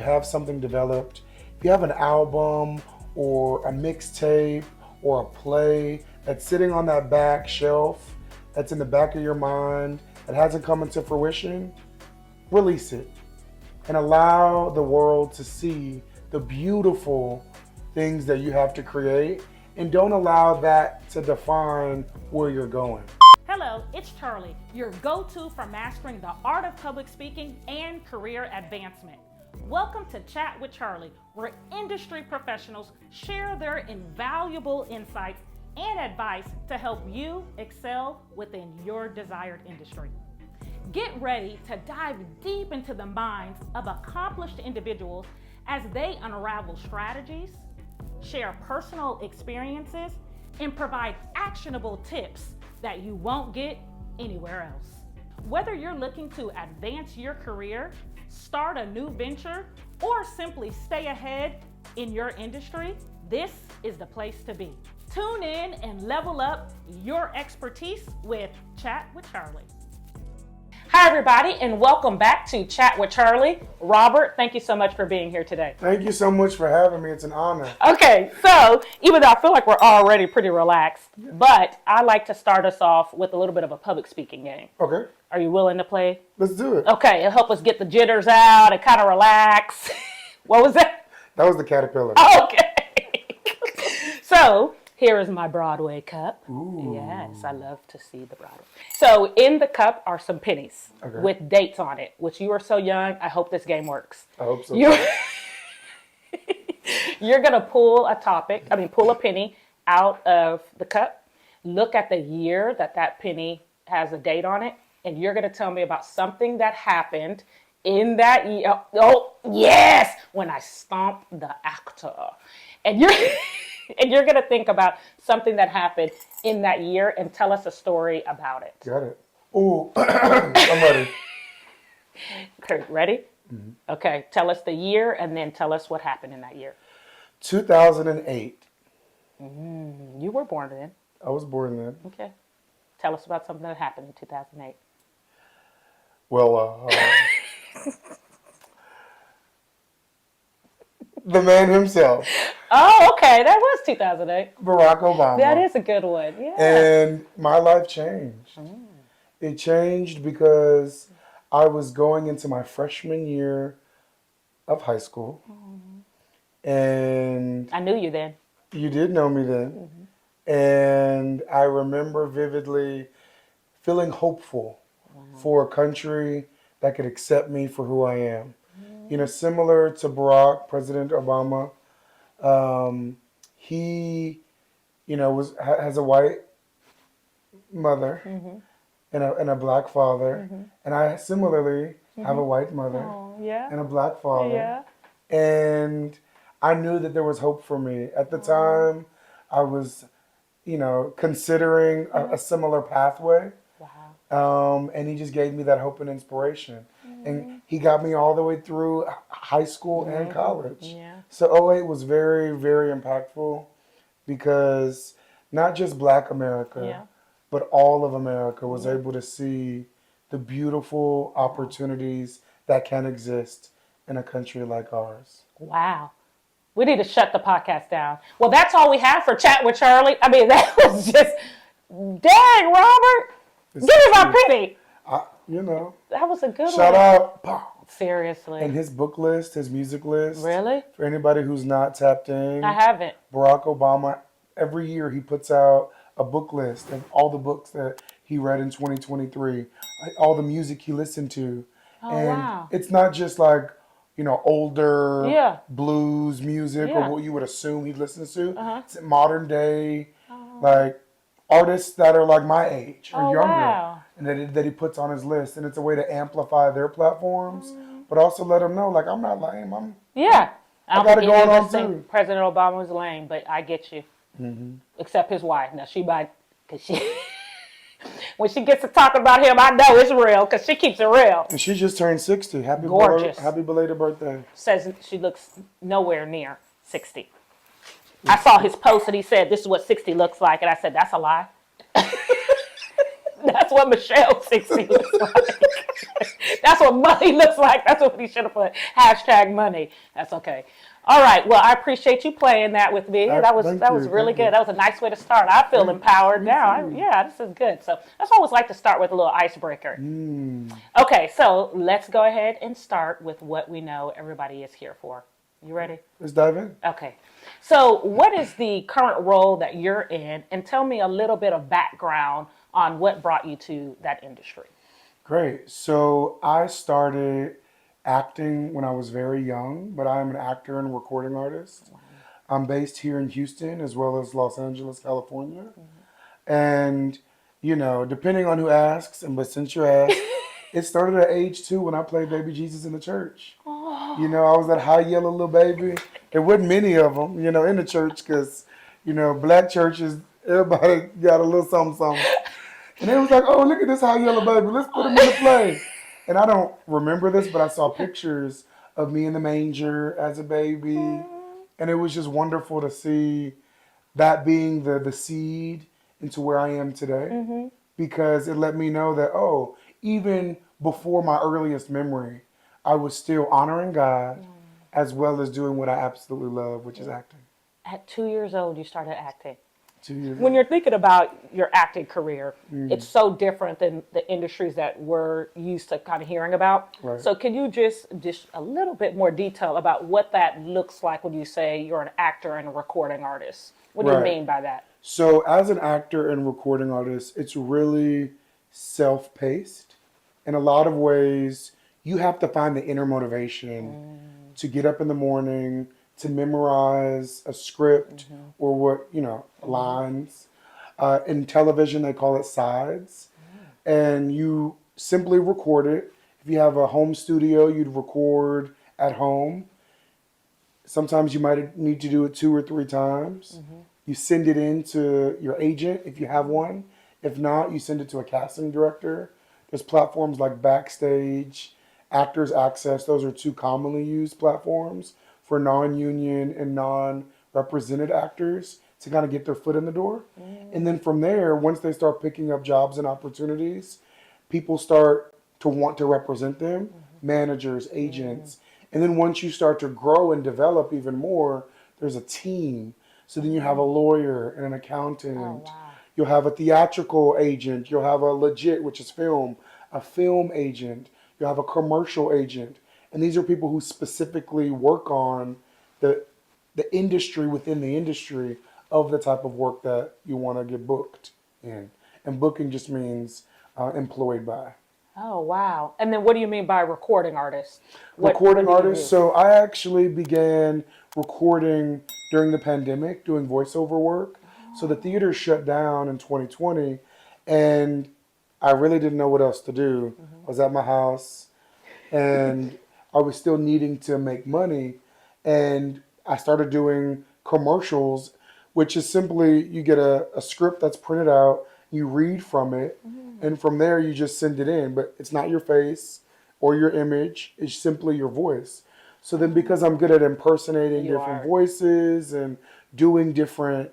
have something developed, if you have an album or a mixtape or a play that's sitting on that back shelf, that's in the back of your mind, that hasn't come into fruition, release it and allow the world to see the beautiful things that you have to create, and don't allow that to define where you're going. Hello, it's Charli, your go-to for mastering the art of public speaking and career advancement. Welcome to Chat with Charli, where industry professionals share their invaluable insights and advice to help you excel within your desired industry. Get ready to dive deep into the minds of accomplished individuals as they unravel strategies, share personal experiences, and provide actionable tips that you won't get anywhere else. Whether you're looking to advance your career, start a new venture, or simply stay ahead in your industry, this is the place to be. Tune in and level up your expertise with Chat with Charli. Hi, everybody, and welcome back to Chat with Charli. Robert, thank you so much for being here today. Thank you so much for having me. It's an honor. Okay, so even though I feel like we're already pretty relaxed, but I like to start us off with a little bit of a public speaking game. Okay. Are you willing to play? Let's do it. Okay, it'll help us get the jitters out and kind of relax. What was that? That was the caterpillar. Okay. So here is my Broadway cup. Ooh. Yes, I love to see the Broadway. So in the cup are some pennies with dates on it, which you are so young. I hope this game works. I hope so. You're going to pull a penny out of the cup, look at the year that penny has a date on it, and you're going to tell me about something that happened in that year. Oh, yes, when I stomped the actor. And you're going to think about something that happened in that year and tell us a story about it. Got it. Ooh, I'm ready. Okay, ready? Mm-hmm. Okay, tell us the year and then tell us what happened in that year. 2008. You were born then. I was born then. Okay. Tell us about something that happened in 2008. Well, the man himself. Oh, okay. That was 2008. Barack Obama. That is a good one. Yeah. And my life changed. It changed because I was going into my freshman year of high school. And I knew you then. you did know me then. And I remember vividly feeling hopeful for a country that could accept me for who I am. You know, similar to Barack, President Obama, he, you know, has a white mother and a black father, and I similarly have a white mother and a black father. Yeah. And I knew that there was hope for me. At the time, I was, you know, considering a similar pathway. Wow. And he just gave me that hope and inspiration. And he got me all the way through high school and college. Yeah. So 08 was very, very impactful because not just Black America, but all of America was able to see the beautiful opportunities that can exist in a country like ours. Wow. We need to shut the podcast down. Well, that's all we have for Chat with Charli. I mean, that was just, dang, Robert. Give me my penny. You know. That was a good one. Shout out. Seriously. And his book list, his music list. Really? For anybody who's not tapped in. I haven't. Barack Obama, every year he puts out a book list of all the books that he read in 2023, all the music he listened to. Oh, and wow. it's not just like, you know, older blues music or Yeah. what you would assume he listens to. It's modern day, like artists that are like my age or younger. Wow. And that he puts on his list. And it's a way to amplify their platforms, but also let them know, like, I'm not lame. I got don't it think going any of on us think too. President Obama was lame, but I get you. Except his wife. Now, because she, when she gets to talking about him, I know it's real because she keeps it real. And she just turned 60. Gorgeous. Happy belated birthday. Says she looks nowhere near 60. I saw his post and he said, this is what 60 looks like. And I said, that's a lie. That's what Michelle 60 looks like. That's what money looks like. That's what we should have put. Hashtag money. That's okay. All right. Well, I appreciate you playing that with me. That was really good. That was a nice way to start. I feel empowered now. Yeah, this is good. So that's why I always like to start with a little icebreaker. Okay, so let's go ahead and start with what we know everybody is here for. You ready? Let's dive in. Okay. So what is the current role that you're in? And tell me a little bit of background on what brought you to that industry. Great. So I started acting when I was very young, but I am an actor and recording artist. I'm based here in Houston as well as Los Angeles, California. And, you know, depending on who asks, but since you asked, it started at age 2 when I played Baby Jesus in the church. You know, I was that high yellow little baby. There wasn't many of them, you know, in the church because, you know, black churches, everybody got a little something, something. And they was like, oh, look at this high yellow baby. Let's put him in the play. And I don't remember this, but I saw pictures of me in the manger as a baby. And it was just wonderful to see that being the seed into where I am today. Because it let me know that, oh, even before my earliest memory, I was still honoring God as well as doing what I absolutely love, which is acting. At 2 years old, you started acting. 2 years When you're thinking about your acting career, it's so different than the industries that we're used to kind of hearing about. Right. So can you just a little bit more detail about what that looks like when you say you're an actor and a recording artist? What do you mean by that? So as an actor and recording artist, it's really self-paced. In a lot of ways, you have to find the inner motivation to get up in the morning, to memorize a script or what, you know, lines. In television, they call it sides. And you simply record it. If you have a home studio, you'd record at home. Sometimes you might need to do it 2 or 3 times. You send it in to your agent if you have one. If not, you send it to a casting director. There's platforms like Backstage, Actors Access. Those are 2 commonly used platforms for non-union and non-represented actors to kind of get their foot in the door. And then from there, once they start picking up jobs and opportunities, people start to want to represent them, managers, agents. And then once you start to grow and develop even more, there's a team. So then you have a lawyer and an accountant. You'll have a theatrical agent. You'll have a legit, which is film, a film agent. You'll have a commercial agent. And these are people who specifically work on the industry within the industry of the type of work that you want to get booked in. And booking just means employed by. Oh, wow. And then what do you mean by recording artist? Recording artist. So I actually began recording during the pandemic, doing voiceover work. So the theater shut down in 2020 and I really didn't know what else to do. I was at my house and I was still needing to make money. And I started doing commercials, which is simply you get a script that's printed out, you read from it, and from there you just send it in. But it's not your face or your image, it's simply your voice. So then because I'm good at impersonating different voices and doing different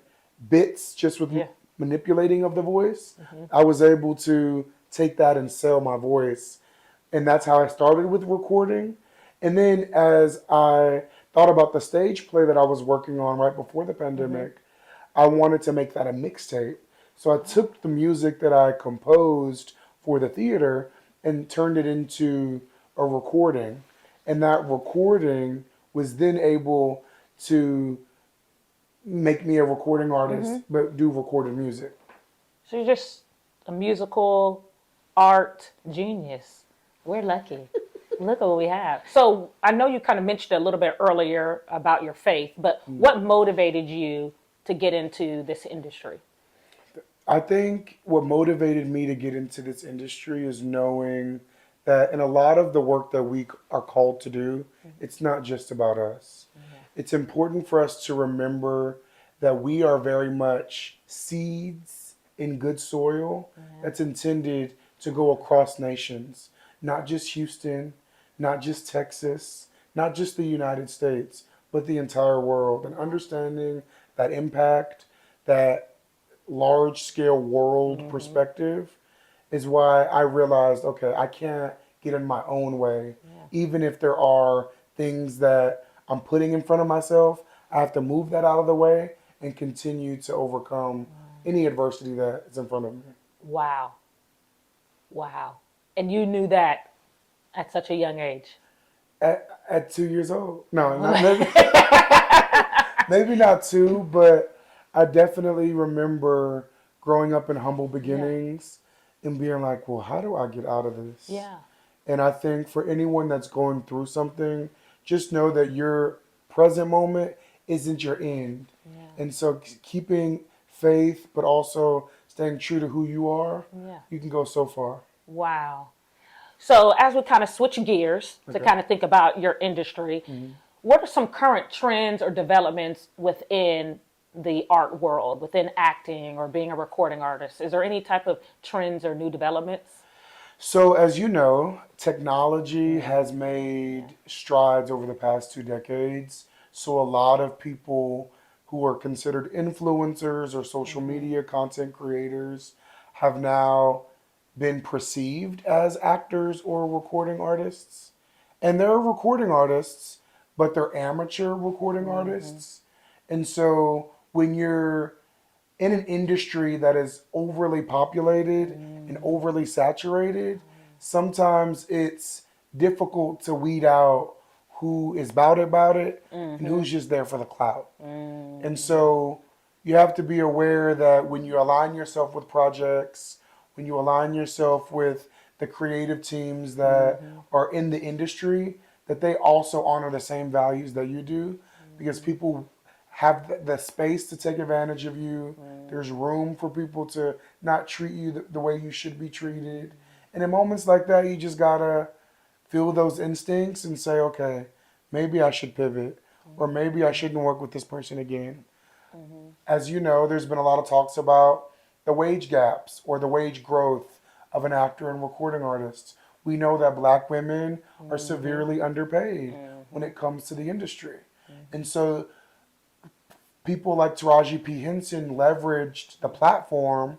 bits just with manipulating of the voice, I was able to take that and sell my voice. And that's how I started with recording. And then as I thought about the stage play that I was working on right before the pandemic, I wanted to make that a mixtape. So I took the music that I composed for the theater and turned it into a recording. And that recording was then able to make me a recording artist, but do recorded music. So you're just a musical art genius. We're lucky. Look at what we have. So I know you kind of mentioned a little bit earlier about your faith, but what motivated you to get into this industry? I think what motivated me to get into this industry is knowing that in a lot of the work that we are called to do, it's not just about us. It's important for us to remember that we are very much seeds in good soil that's intended to go across nations, not just Houston, not just Texas, not just the United States, but the entire world. And understanding that impact, that large scale world perspective is why I realized, okay, I can't get in my own way. Even if there are things that I'm putting in front of myself, I have to move that out of the way and continue to overcome any adversity that is in front of me. Wow. Wow. And you knew that at such a young age. At 2 years old. No, not maybe, maybe not two, but I definitely remember growing up in humble beginnings and being like, well, how do I get out of this? Yeah. And I think for anyone that's going through something, just know that your present moment isn't your end. Yeah. And so keeping faith, but also staying true to who you are, Yeah. you can go so far. Wow. So as we kind of switch gears to Okay. kind of think about your industry, what are some current trends or developments within the art world, within acting or being a recording artist? Is there any type of trends or new developments? So, as you know, technology has made strides over the past 2 decades. So, a lot of people who are considered influencers or social media content creators have now been perceived as actors or recording artists. And they're recording artists, but they're amateur recording artists. And so, when you're in an industry that is overly populated and overly saturated, sometimes it's difficult to weed out who is about it and who's just there for the clout. And so you have to be aware that when you align yourself with projects, when you align yourself with the creative teams that are in the industry, that they also honor the same values that you do, because people have the space to take advantage of you. There's room for people to not treat you the way you should be treated. And in moments like that, you just gotta feel those instincts and say, okay, maybe I should pivot, or maybe I shouldn't work with this person again. As you know, there's been a lot of talks about the wage gaps or the wage growth of an actor and recording artist. We know that black women are severely underpaid when it comes to the industry. And so people like Taraji P. Henson leveraged the platform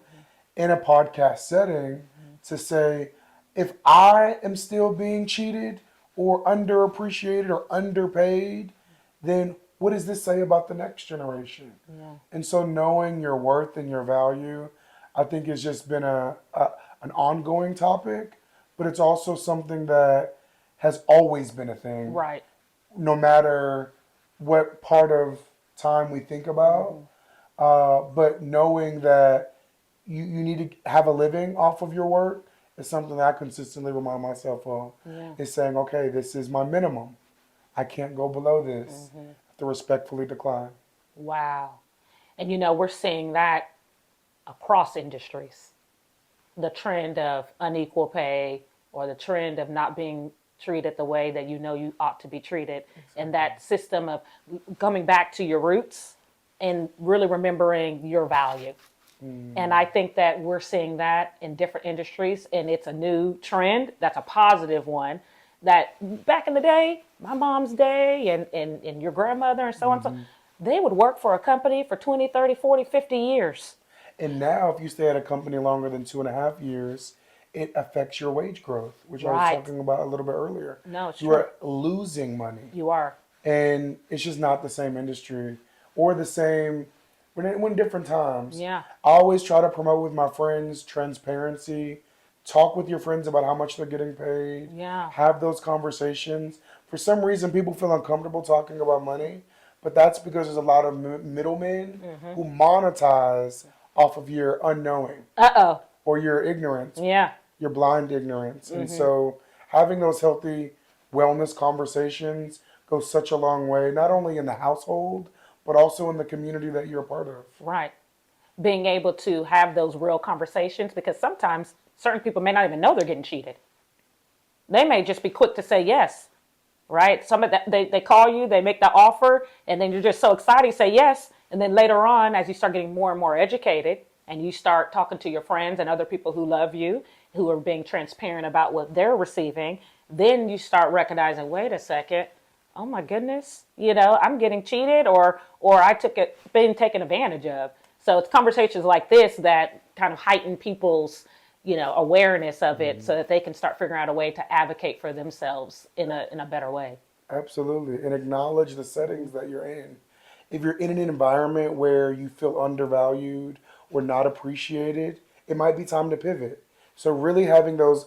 in a podcast setting to say, if I am still being cheated or underappreciated or underpaid, then what does this say about the next generation? And so knowing your worth and your value, I think has just been an ongoing topic, but it's also something that has always been a thing. Right. No matter what part of time we think about, but knowing that you need to have a living off of your work is something that I consistently remind myself of. Is saying, okay, this is my minimum. I can't go below this. I have to respectfully decline. Wow. And you know, we're seeing that across industries. The trend of unequal pay or the trend of not being treated the way that you know you ought to be treated. And that system of coming back to your roots and really remembering your value. And I think that we're seeing that in different industries, and it's a new trend. That's a positive one. That back in the day, my mom's day and your grandmother and so on, so they would work for a company for 20, 30, 40, 50 years. And now if you stay at a company longer than 2.5 years, it affects your wage growth, which I Right. was talking about a little bit earlier. No, it's You true. are losing money. You are. And it's just not the same industry or the same when different times. Yeah. I always try to promote with my friends transparency. Talk with your friends about how much they're getting paid. Yeah. Have those conversations. For some reason, people feel uncomfortable talking about money, but that's because there's a lot of middlemen who monetize off of your unknowing Uh-oh. or your ignorance, Yeah. your blind ignorance. And so having those healthy wellness conversations goes such a long way, not only in the household, but also in the community that you're a part of. Right. Being able to have those real conversations, because sometimes certain people may not even know they're getting cheated. They may just be quick to say yes, right? Some of that, they call you, they make the offer, and then you're just so excited, you say yes. And then later on, as you start getting more and more educated and you start talking to your friends and other people who love you, who are being transparent about what they're receiving, then you start recognizing, wait a second, oh my goodness, you know, I'm getting cheated or I been taken advantage of. So it's conversations like this that kind of heighten people's awareness of it so that they can start figuring out a way to advocate for themselves in a better way. Absolutely. And acknowledge the settings that you're in. If you're in an environment where you feel undervalued or not appreciated, it might be time to pivot. So, really having those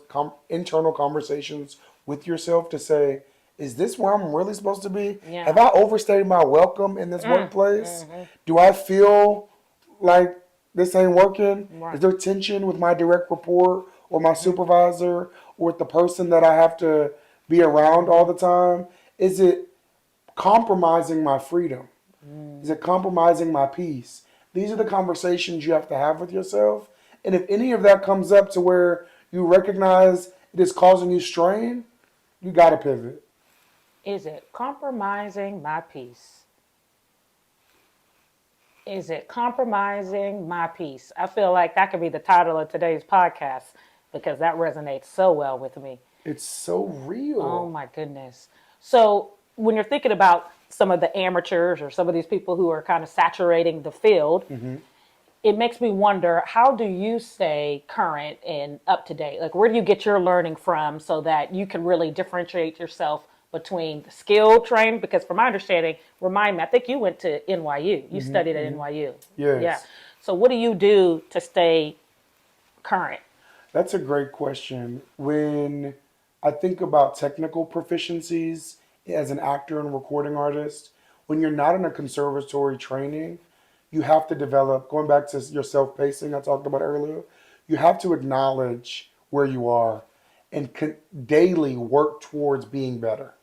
internal conversations with yourself to say, is this where I'm really supposed to be? Yeah. Have I overstayed my welcome in this workplace? Do I feel like this ain't working? Right. Is there tension with my direct report or my supervisor or with the person that I have to be around all the time? Is it compromising my freedom? Is it compromising my peace? These are the conversations you have to have with yourself. And if any of that comes up to where you recognize it is causing you strain, you got to pivot. Is it compromising my peace? Is it compromising my peace? I feel like that could be the title of today's podcast because that resonates so well with me. It's so real. Oh my goodness. So when you're thinking about some of the amateurs or some of these people who are kind of saturating the field, it makes me wonder, how do you stay current and up to date? Like, where do you get your learning from so that you can really differentiate yourself between the skill trained? Because from my understanding, remind me, I think you went to NYU. You studied at NYU. Yes. Yeah. So what do you do to stay current? That's a great question. When I think about technical proficiencies as an actor and recording artist, when you're not in a conservatory training, you have to develop, going back to your self-pacing I talked about earlier, you have to acknowledge where you are and daily work towards being better.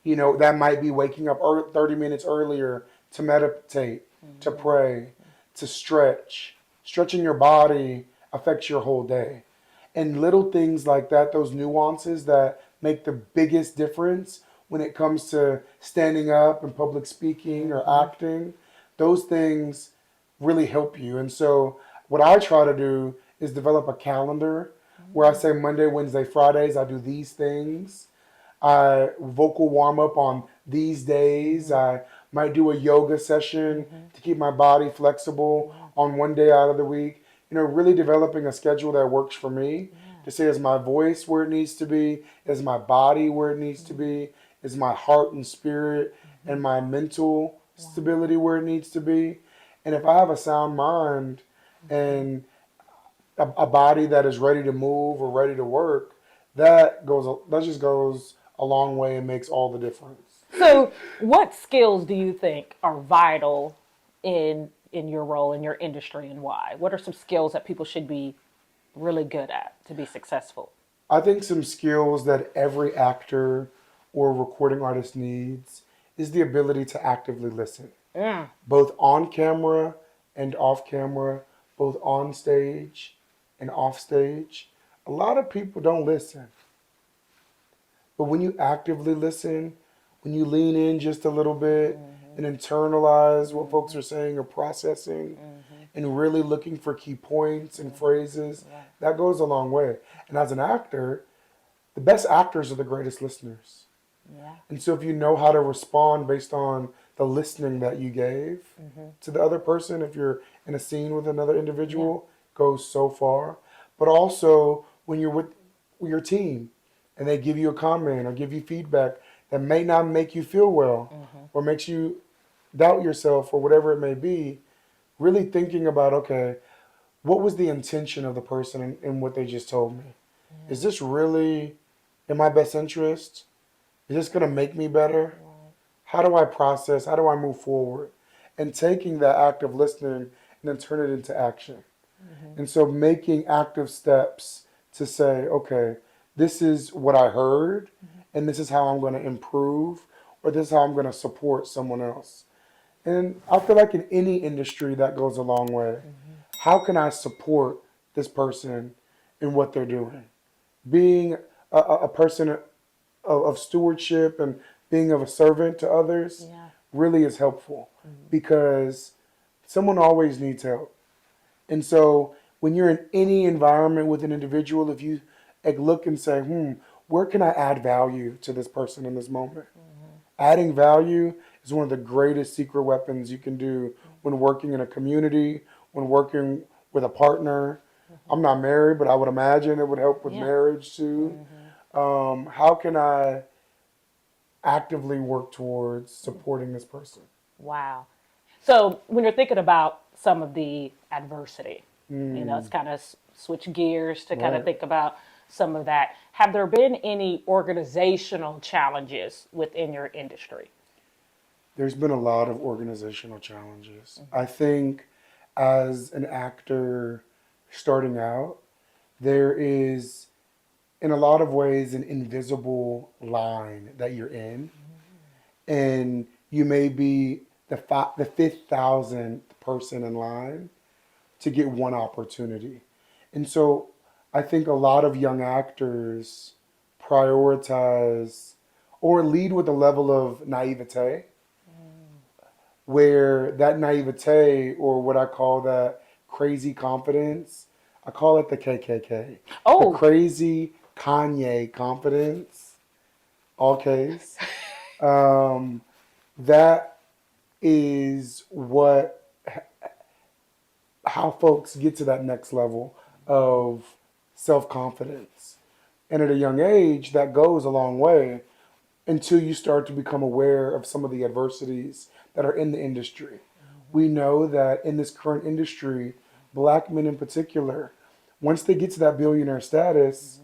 That might be waking up 30 minutes earlier to meditate, to pray, to stretch. Stretching your body affects your whole day. And little things like that, those nuances that make the biggest difference when it comes to standing up and public speaking or acting, those things really help you. And so what I try to do is develop a calendar where I say Monday, Wednesday, Fridays, I do these things. I vocal warm up on these days. I might do a yoga session to keep my body flexible on one day out of the week. Really developing a schedule that works for me to say, is my voice where it needs to be? Is my body where it needs to be? Is my heart and spirit and my mental stability where it needs to be? And if I have a sound mind and a body that is ready to move or ready to work, that just goes a long way and makes all the difference. So what skills do you think are vital in your role, in your industry, and why? What are some skills that people should be really good at to be successful? I think some skills that every actor or recording artist needs is the ability to actively listen. Both on camera and off camera, both on stage and off stage. A lot of people don't listen. But when you actively listen, when you lean in just a little bit and internalize what folks are saying or processing and really looking for key points and phrases, that goes a long way. And as an actor, the best actors are the greatest listeners. Yeah. And so if you know how to respond based on the listening that you gave to the other person, if you're in a scene with another individual, goes so far. But also when you're with your team and they give you a comment or give you feedback that may not make you feel well or makes you doubt yourself or whatever it may be, really thinking about, okay, what was the intention of the person in what they just told me? Is this really in my best interest? Is this going to make me better? How do I process? How do I move forward? And taking that active listening and then turn it into action. And so making active steps to say, okay, this is what I heard, and this is how I'm going to improve, or this is how I'm going to support someone else. And I feel like in any industry that goes a long way. How can I support this person in what they're doing? Being a person of stewardship and being of a servant to others really is helpful because someone always needs help. And so when you're in any environment with an individual, if you look and say, where can I add value to this person in this moment? Adding value is one of the greatest secret weapons you can do when working in a community, when working with a partner, I'm not married, but I would imagine it would help with Yeah. marriage too. How can I actively work towards supporting this person? Wow. So when you're thinking about some of the adversity, it's kind of switch gears to kind of Right. think about some of that. Have there been any organizational challenges within your industry? There's been a lot of organizational challenges. I think as an actor starting out, there is, in a lot of ways, an invisible line that you're in, and you may be the 5,000th person in line to get one opportunity. And so I think a lot of young actors prioritize or lead with a level of naivete, where that naivete, or what I call that crazy confidence, I call it the KKK. The Oh, crazy Kanye confidence, all case. Um, that is how folks get to that next level of self confidence. And at a young age, that goes a long way until you start to become aware of some of the adversities that are in the industry. We know that in this current industry, black men in particular, once they get to that billionaire status,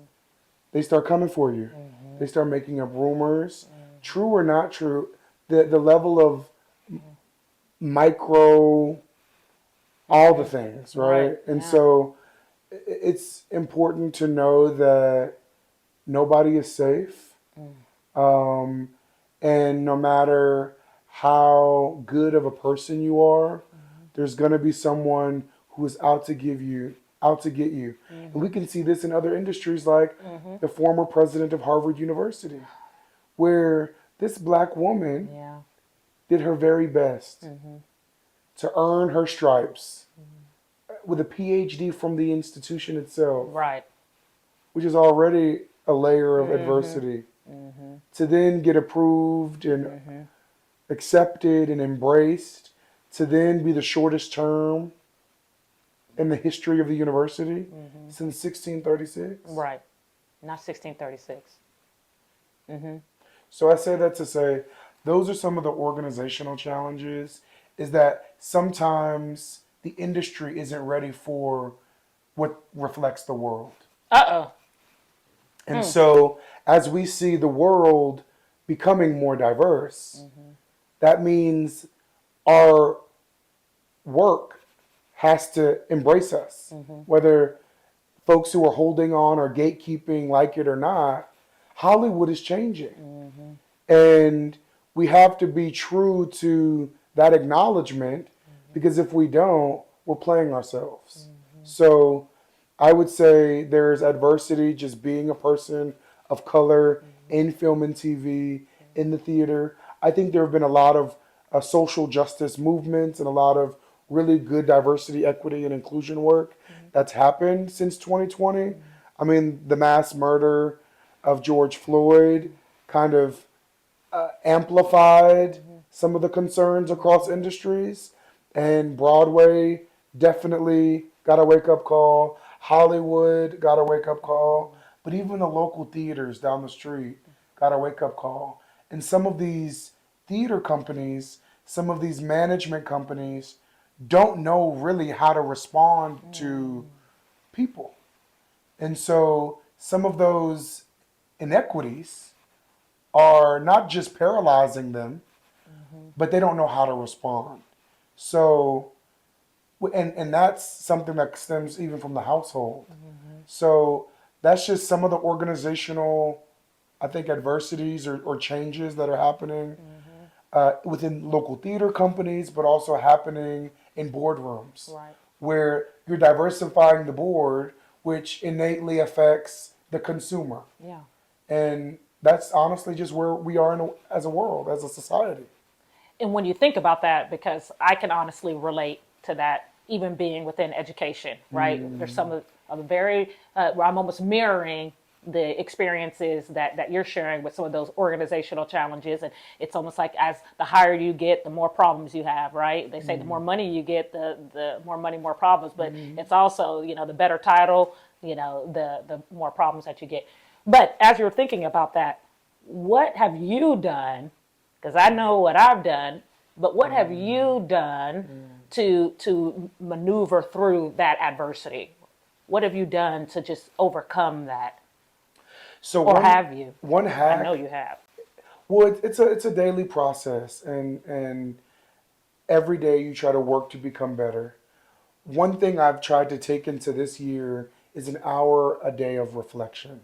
they start coming for you. They start making up rumors, true or not true. The level of micro, all the things, right? And Yeah. so it's important to know that nobody is safe. Um, and no matter how good of a person you are, there's going to be someone who is out to get you. And we can see this in other industries, like the former president of Harvard University, where this black woman Yeah. did her very best to earn her stripes with a PhD from the institution itself, Right. which is already a layer of adversity, to then get approved and accepted and embraced, to then be the shortest term in the history of the university since 1636. Right. Not 1636. So I say that to say those are some of the organizational challenges, is that sometimes the industry isn't ready for what reflects the world. Uh-oh. And so as we see the world becoming more diverse, that means our work has to embrace us. Whether folks who are holding on or gatekeeping like it or not, Hollywood is changing. And we have to be true to that acknowledgement, because if we don't, we're playing ourselves. So I would say there's adversity just being a person of color in film and TV, in the theater. I think there have been a lot of social justice movements and a lot of really good diversity, equity, and inclusion work that's happened since 2020. I mean, the mass murder of George Floyd kind of amplified some of the concerns across industries, and Broadway definitely got a wake up call. Hollywood got a wake up call, but even the local theaters down the street got a wake up call. And some of these theater companies, some of these management companies don't know really how to respond to people. And so some of those inequities are not just paralyzing them, but they don't know how to respond. So, and that's something that stems even from the household. So that's just some of the organizational, I think, adversities or changes that are happening within local theater companies, but also happening in boardrooms, Right. where you're diversifying the board, which innately affects the consumer. Yeah. And that's honestly just where we are as a world, as a society. And when you think about that, because I can honestly relate to that, even being within education, right? There's some of the very, where I'm almost mirroring the experiences that you're sharing with some of those organizational challenges. And it's almost like as the higher you get, the more problems you have, right? They say the more money you get, the more money, more problems. But it's also, the better title, the more problems that you get. But as you're thinking about that, what have you done? Because I know what I've done, but what have you done to maneuver through that adversity? What have you done to just overcome that? So Or have you? One hack. I know you have. Well, it's a daily process, and every day you try to work to become better. One thing I've tried to take into this year is an hour a day of reflection,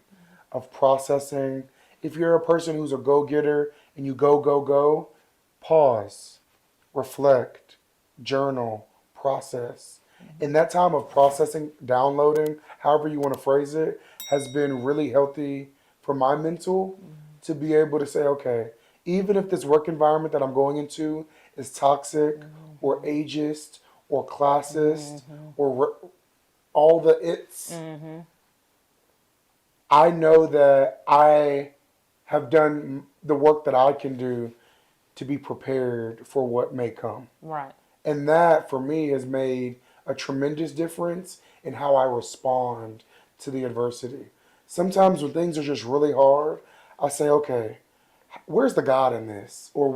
of processing. If you're a person who's a go-getter and you go, pause, reflect, journal, process. And that time of processing, downloading, however you want to phrase it, has been really healthy for my mental to be able to say, okay, even if this work environment that I'm going into is toxic or ageist or classist or all the it's, I know that I have done the work that I can do to be prepared for what may come. Right. And that, for me, has made a tremendous difference in how I respond to the adversity. Sometimes when things are just really hard, I say, okay, where's the God in this? Or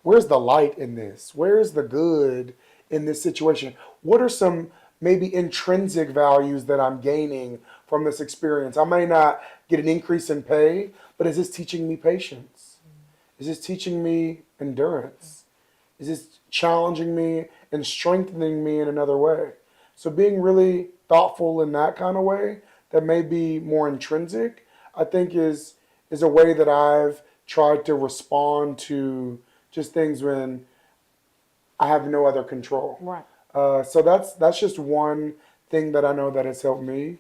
where's the light in this? Where's the good in this situation? What are some maybe intrinsic values that I'm gaining from this experience? I may not get an increase in pay, but is this teaching me patience? Is this teaching me endurance? Is this challenging me and strengthening me in another way? So being really thoughtful in that kind of way that may be more intrinsic, I think is a way that I've tried to respond to just things when I have no other control. Right. So that's just one thing that I know that has helped me.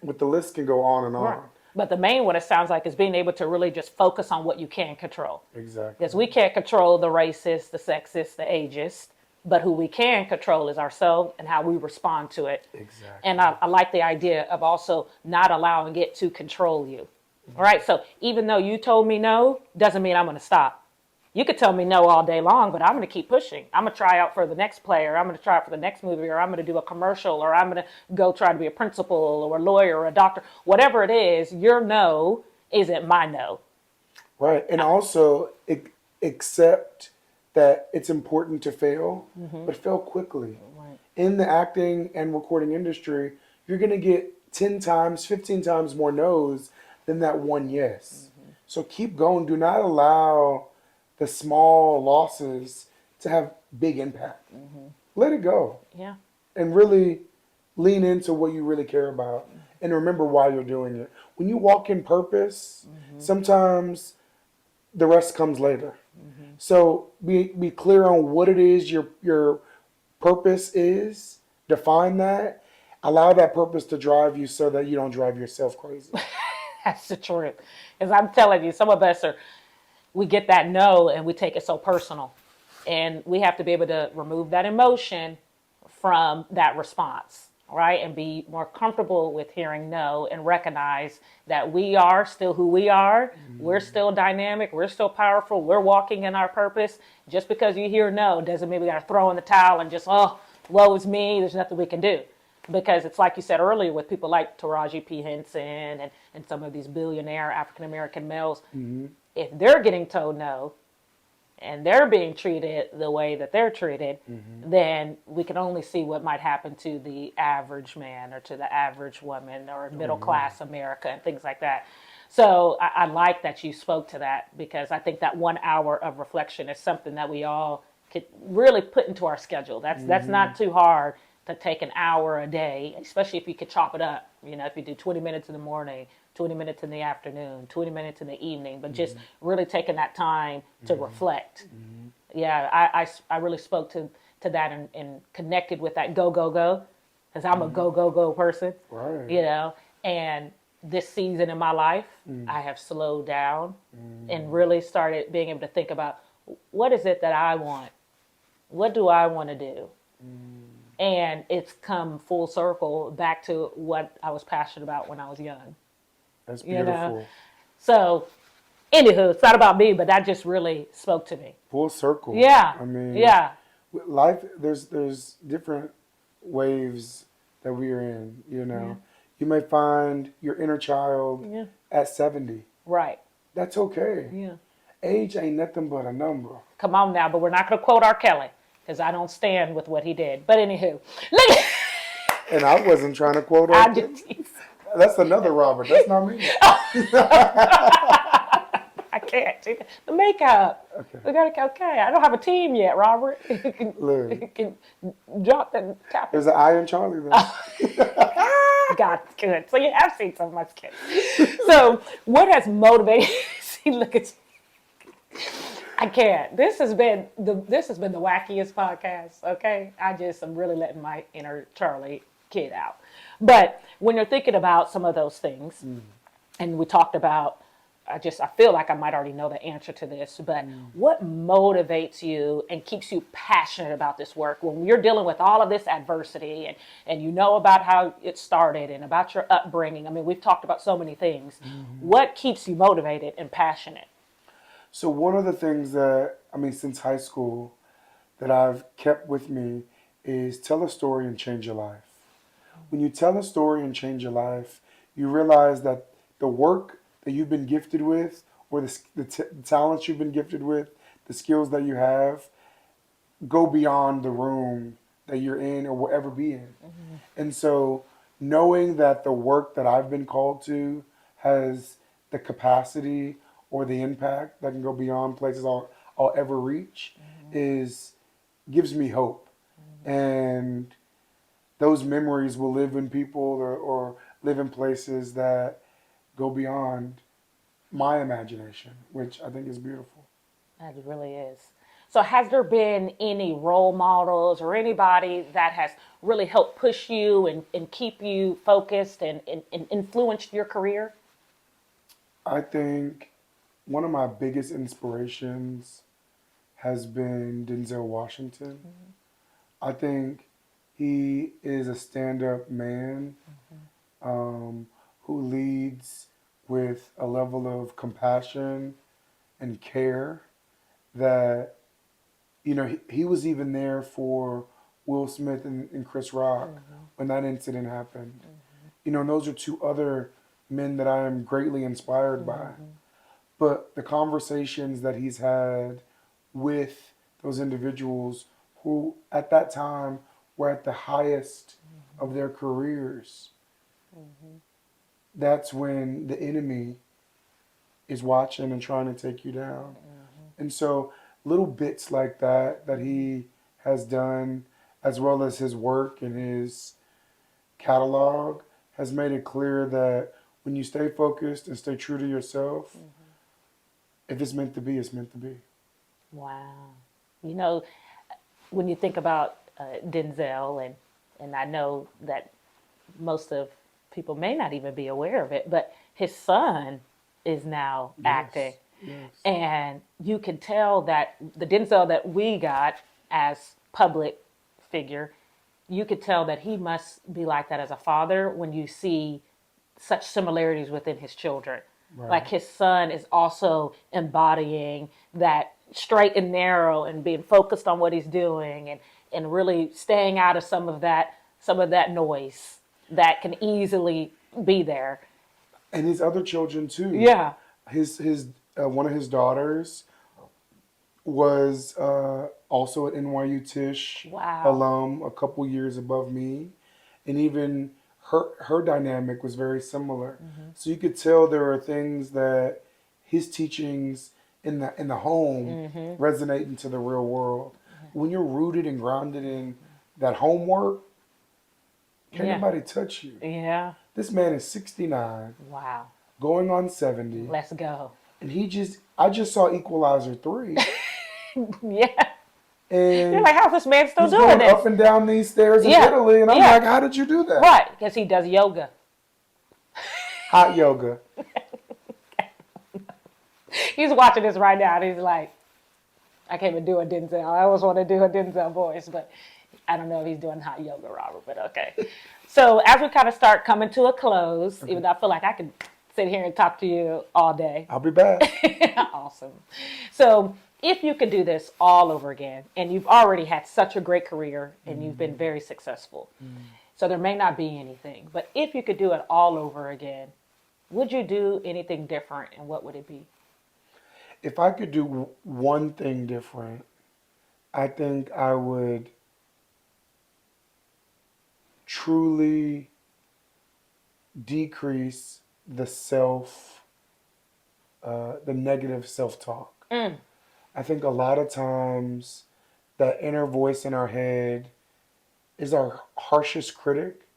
But the list can go on and on. Right. But the main one, it sounds like, is being able to really just focus on what you can control. Exactly. Because we can't control the racist, the sexist, the ageist, but who we can control is ourselves and how we respond to it. Exactly. And I like the idea of also not allowing it to control you. All right. So even though you told me no, doesn't mean I'm going to stop. You could tell me no all day long, but I'm going to keep pushing. I'm going to try out for the next player. I'm going to try out for the next movie, or I'm going to do a commercial, or I'm going to go try to be a principal or a lawyer or a doctor. Whatever it is, your no isn't my no. Right. And also accept that it's important to fail, but fail quickly. Right. In the acting and recording industry, you're going to get 10 times, 15 times more no's than that one yes. So keep going. Do not allow the small losses to have big impact. Let it go. Yeah. And really lean into what you really care about. And remember why you're doing it. When you walk in purpose, sometimes the rest comes later. So be clear on what it is your purpose is. Define that. Allow that purpose to drive you so that you don't drive yourself crazy. That's the truth. Because I'm telling you, some of us we get that no and we take it so personal. And we have to be able to remove that emotion from that response, right? And be more comfortable with hearing no and recognize that we are still who we are. We're still dynamic. We're still powerful. We're walking in our purpose. Just because you hear no doesn't mean we got to throw in the towel and just, oh, woe is me. There's nothing we can do. Because it's like you said earlier with people like Taraji P. Henson and some of these billionaire African-American males, if they're getting told no and they're being treated the way that they're treated, then we can only see what might happen to the average man or to the average woman or middle class America and things like that. So I like that you spoke to that, because I think that 1 hour of reflection is something that we all could really put into our schedule. That's not too hard to take an hour a day, especially if you could chop it up. If you do 20 minutes in the morning, 20 minutes in the afternoon, 20 minutes in the evening, but just really taking that time to reflect. Yeah, I really spoke to that and connected with that go, because I'm a go person, Right. And this season in my life, I have slowed down and really started being able to think about, what is it that I want? What do I want to do? And it's come full circle back to what I was passionate about when I was young. That's You know? beautiful. So, anywho, it's not about me, but that just really spoke to me. Full circle. Yeah. I mean, Yeah. life, there's different waves that we are in, you know. You may find your inner child Yeah. at 70. Right. That's okay. Yeah. Age ain't nothing but a number. Come on now, but we're not going to quote R. Kelly because I don't stand with what he did. But anywho, look. And I wasn't trying to quote I her. just, That's another Robert. That's not me. I can't. The makeup. Okay. We gotta. Okay, I don't have a team yet, Robert. You can, Look. you can jump and tap. There's an I in Charlie there. God, good. So you have seen so much kids. So what has motivated? See, look at. I can't. This has been the wackiest podcast. Okay, I just am really letting my inner Charlie kid out. But when you're thinking about some of those things, and we talked about, I feel like I might already know the answer to this, but what motivates you and keeps you passionate about this work when you're dealing with all of this adversity and you know about how it started and about your upbringing? I mean, we've talked about so many things. What keeps you motivated and passionate? So one of the things that, since high school that I've kept with me is tell a story and change your life. When you tell a story and change your life, you realize that the work that you've been gifted with, or the talents you've been gifted with, the skills that you have, go beyond the room that you're in or will ever be in. And so knowing that the work that I've been called to has the capacity or the impact that can go beyond places I'll ever reach gives me hope. And those memories will live in people or live in places that go beyond my imagination, which I think is beautiful. That really is. So has there been any role models or anybody that has really helped push you and keep you focused and influenced your career? I think one of my biggest inspirations has been Denzel Washington. I think he is a stand-up man who leads with a level of compassion and care that, he was even there for Will Smith and Chris Rock when that incident happened. And those are two other men that I am greatly inspired by. But the conversations that he's had with those individuals who at that time were at the highest of their careers, that's when the enemy is watching and trying to take you down. And so little bits like that he has done, as well as his work and his catalog, has made it clear that when you stay focused and stay true to yourself, if it's meant to be, it's meant to be. Wow. When you think about Denzel, and I know that most of people may not even be aware of it, but his son is now acting. Yes. And you can tell that the Denzel that we got as public figure, you could tell that he must be like that as a father when you see such similarities within his children. Right. Like his son is also embodying that straight and narrow and being focused on what he's doing and really staying out of some of that noise that can easily be there. And his other children too. Yeah. His one of his daughters was also an NYU Tisch alum, a couple years above me, and even her dynamic was very similar. So you could tell there are things that his teachings in the home resonate into the real world. When you're rooted and grounded in that homework, can't nobody touch you. Yeah. This man is 69. Wow. Going on 70. Let's go. And I just saw Equalizer 3. Yeah. And you're like, how's this man still he's doing going this? up and down these stairs in Italy, and I'm like, how did you do that? Right, because he does yoga. Hot yoga. He's watching this right now, and he's like, I can't even do a Denzel. I always want to do a Denzel voice, but I don't know if he's doing hot yoga, Robert, but okay. So as we kind of start coming to a close, even though I feel like I can sit here and talk to you all day. I'll be back. Awesome. So if you could do this all over again, and you've already had such a great career and you've been very successful, so there may not be anything, but if you could do it all over again, would you do anything different, and what would it be? If I could do one thing different, I think I would truly decrease the negative self-talk. I think a lot of times that inner voice in our head is our harshest critic.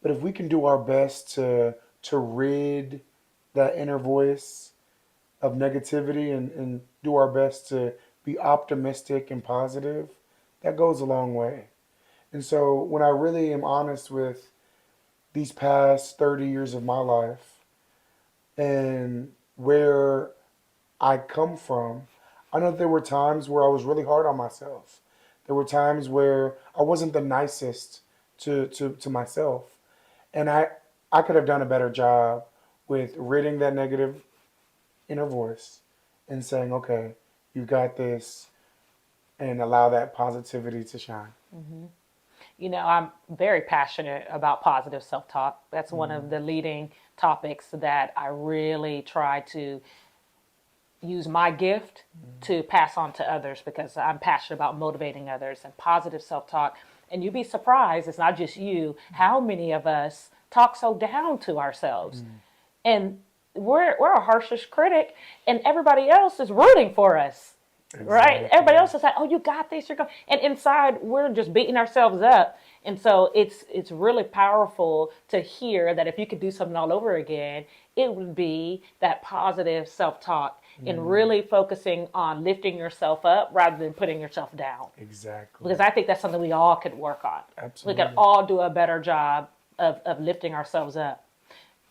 But if we can do our best to rid that inner voice of negativity and do our best to be optimistic and positive, that goes a long way. And so when I really am honest with these past 30 years of my life and where I come from, I know there were times where I was really hard on myself. There were times where I wasn't the nicest to myself. And I could have done a better job with ridding that negative inner voice and saying, okay, you got this, and allow that positivity to shine. You know, I'm very passionate about positive self-talk. That's one of the leading topics that I really try to use my gift to pass on to others, because I'm passionate about motivating others and positive self-talk. And you'd be surprised, it's not just you, how many of us talk so down to ourselves. And we're our harshest critic, and everybody else is rooting for us. Exactly. Right? Everybody else is like, oh, you got this, you're going. And inside, we're just beating ourselves up. And so it's really powerful to hear that if you could do something all over again, it would be that positive self-talk and really focusing on lifting yourself up rather than putting yourself down. Exactly. Because I think that's something we all could work on. Absolutely. We could all do a better job of lifting ourselves up.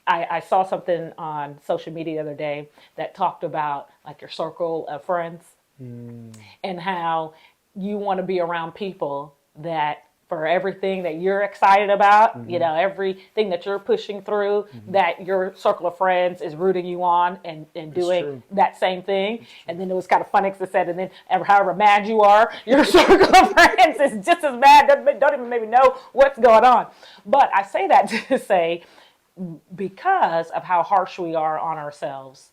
I saw something on social media the other day that talked about like your circle of friends and how you want to be around people that for everything that you're excited about, you know, everything that you're pushing through, that your circle of friends is rooting you on and doing that same thing. And then it was kind of funny because it said, and then however mad you are, your circle of friends is just as mad, don't even maybe know what's going on. But I say that to say, because of how harsh we are on ourselves,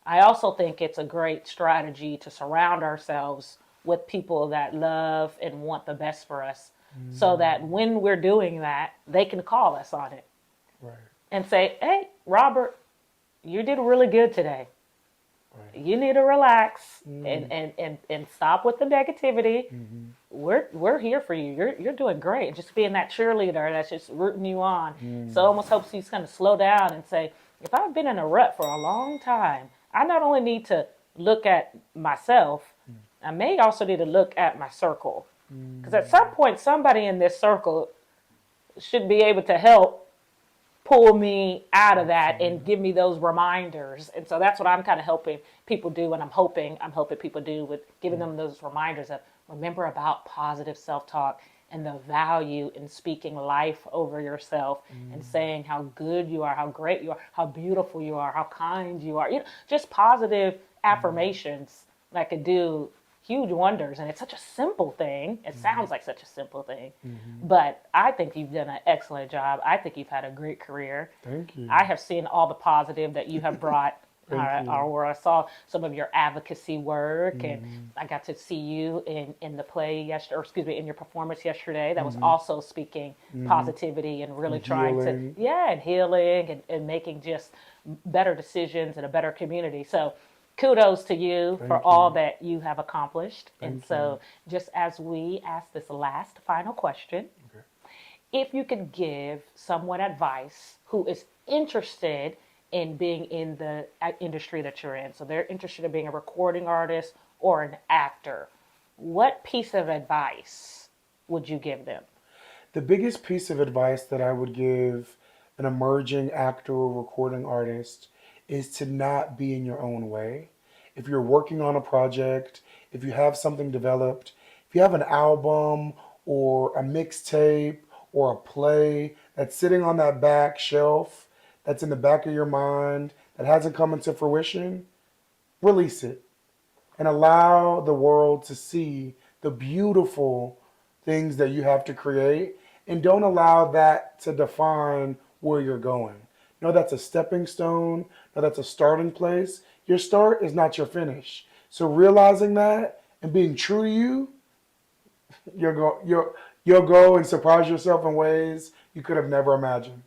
I also think it's a great strategy to surround ourselves with people that love and want the best for us, so that when we're doing that, they can call us on it. Right. And say, hey, Robert, you did really good today. Right. You need to relax and stop with the negativity. We're here for you. You're doing great. Just being that cheerleader that's just rooting you on. So it almost helps you kind of slow down and say, if I've been in a rut for a long time, I not only need to look at myself, I may also need to look at my circle. Because at some point, somebody in this circle should be able to help pull me out of that and give me those reminders. And so that's what I'm kind of helping people do, and I'm hoping people do, with giving them those reminders of remember about positive self-talk and the value in speaking life over yourself and saying how good you are, how great you are, how beautiful you are, how kind you are. You know, just positive affirmations that could do huge wonders. And it's such a simple thing. It sounds like such a simple thing, but I think you've done an excellent job. I think you've had a great career. Thank you. I have seen all the positive that you have brought our world. I saw some of your advocacy work, and I got to see you in the play yesterday, or excuse me, in your performance yesterday. That was also speaking positivity and really trying healing. to, and healing and making just better decisions and a better community. So kudos to you for all that you have accomplished. And so just as we ask this last final question, if you could give someone advice who is interested in being in the industry that you're in, so they're interested in being a recording artist or an actor, what piece of advice would you give them? The biggest piece of advice that I would give an emerging actor or recording artist is to not be in your own way. If you're working on a project, if you have something developed, if you have an album or a mixtape or a play that's sitting on that back shelf that's in the back of your mind that hasn't come into fruition, release it and allow the world to see the beautiful things that you have to create, and don't allow that to define where you're going. No, that's a stepping stone. No, that's a starting place. Your start is not your finish. So realizing that and being true to you, you'll go and surprise yourself in ways you could have never imagined.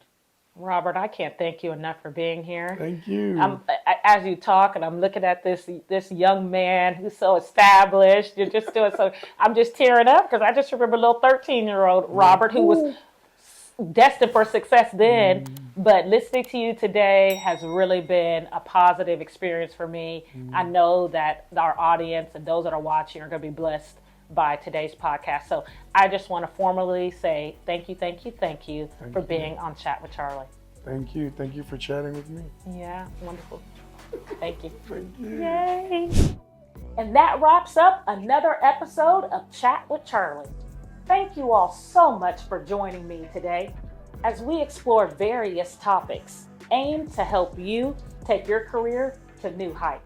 Robert, I can't thank you enough for being here. Thank you. As you talk, and I'm looking at this young man who's so established. You're just doing so. I'm just tearing up because I just remember little 13-year-old Robert who was destined for success then. But listening to you today has really been a positive experience for me. I know that our audience and those that are watching are going to be blessed by today's podcast. So I just want to formally say thank you for being on Chat with Charli. Thank you. Thank you for chatting with me. Yeah, wonderful. Thank you. Thank you. Yay. And that wraps up another episode of Chat with Charli. Thank you all so much for joining me today as we explore various topics aimed to help you take your career to new heights.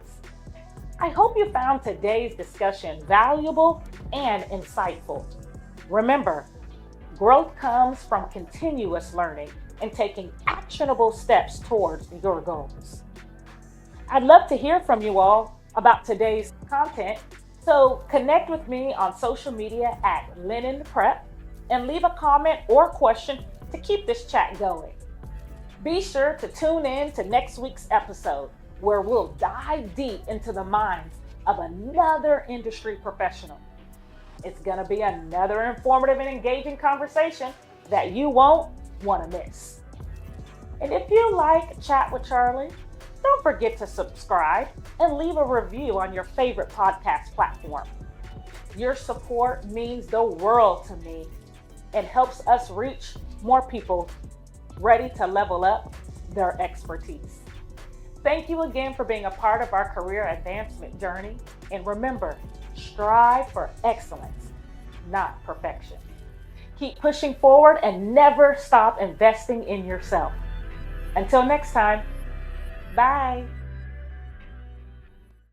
I hope you found today's discussion valuable and insightful. Remember, growth comes from continuous learning and taking actionable steps towards your goals. I'd love to hear from you all about today's content, so connect with me on social media at Linen Prep and leave a comment or question to keep this chat going. Be sure to tune in to next week's episode, where we'll dive deep into the minds of another industry professional. It's gonna be another informative and engaging conversation that you won't wanna miss. And if you like Chat with Charli, don't forget to subscribe and leave a review on your favorite podcast platform. Your support means the world to me and helps us reach more people ready to level up their expertise. Thank you again for being a part of our career advancement journey. And remember, strive for excellence, not perfection. Keep pushing forward and never stop investing in yourself. Until next time, bye.